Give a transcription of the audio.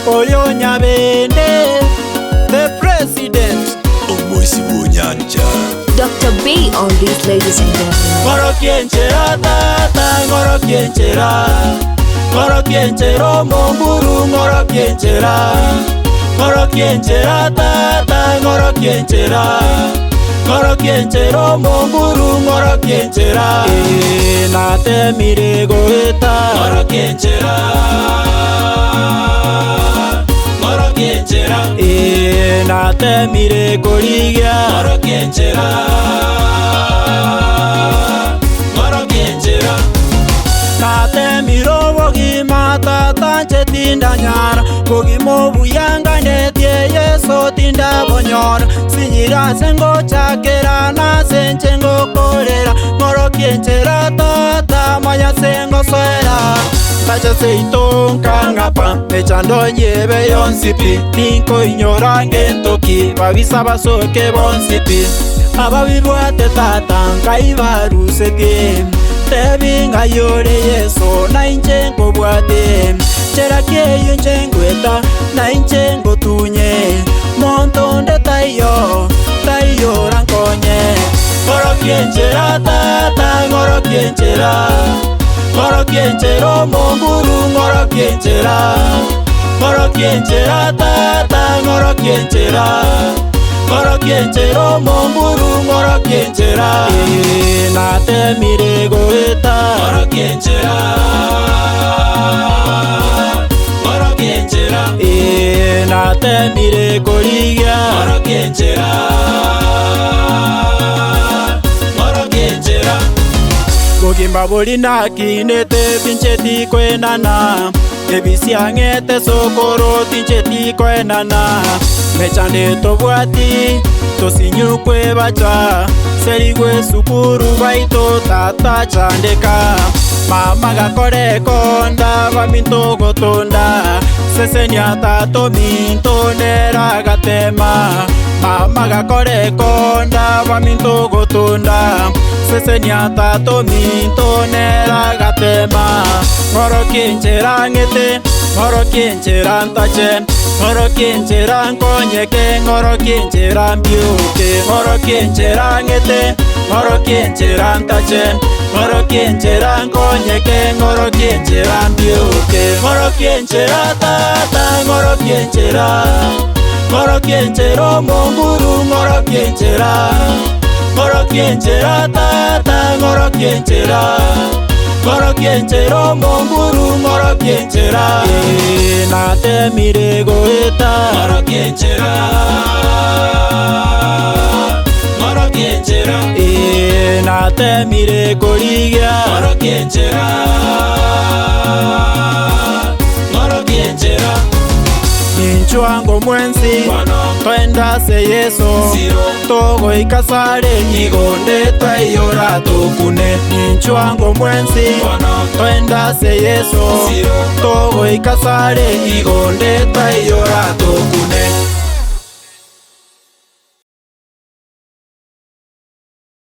Oyo Nyabende, the president. Omoisi Bunyanja. Dr. B on these, ladies and gentlemen. Ngoro kienchera tata, ngoro kienchera. Ngoro kienchero monguru, ngoro kienchera. Ngoro kienchera tata, ngoro kienchera. Ngoro kienchero monguru, ngoro kienchera. Nate mirego eta. Ngoro kienchera. Ngoro kienchera. Nate mirego liga. Ngoro kienchera. Ngoro kienchera. Nate mirobo gimata tanche tinda nyara. Kogimo buyanga netie yeso tinda bonyora. Sinyira sengo chakera na senchengo korera. Ngoro kienchera tata maya sengo soera. Tacha seito nkangapa mechando nyebe yonsipi. Ninko inyora ngentoki babisa basoke bonsipi. Ababibwate tata nkaibaruse tie. Tebinga yore yeso na inchengo bwate. Cherake yunchengweta na inchengo tunye. Montonde tayo rankonye. Ngoro kienchera tata, ngoro kienchera. Ngoro kienchero monguru, ngoro kienchera. Ngoro kienchera tata, ngoro kienchera. Ngoro kienchero monguru, ngoro kienchera. Nate mirego eta. Ngoro kienchera. Ngoro kienchera. Nate mirego liga. Ngoro kienchera. Ngoro kienchera. Gogimba bolina kinete tincheti kwenana. Ebisiangete sokoro tincheti kwenana. Mechane tobwati tosinyukwe bacha. Serigwe sukuru baito tata chandeka. Mama gakore konda baminto gotonda. Sesenya tato minto nera gatema. Mama gakore konda baminto gotonda. Sesenya tato minto nera gatema. Ngoro kienchera ngete, ngoro kienchera ntachen. Ngoro kienchera nkonyeke, ngoro kienchera mbiuke. Ngoro kienchera ngete, ngoro kienchera ntachen. Ngoro kienchera nkonyeke, ngoro kienchera mbiuke. Ngoro kienchera tata, ngoro kienchera. Ngoro kienchero monguru, ngoro kienchera. Ngoro kienchera tata, ngoro kienchera. Ngoro kienchero monguru, ngoro kienchera. Nate mirego eta. Ngoro kienchera. Ngoro kienchera. Nate mirego liga. Ngoro kienchera. Ngoro kienchera. Ninchuango mwensi twenda se yeso. Togo ikasare igonde twayora tokune. Ninchuango mwensi twenda se yeso. Togo ikasare igonde twayora tokune.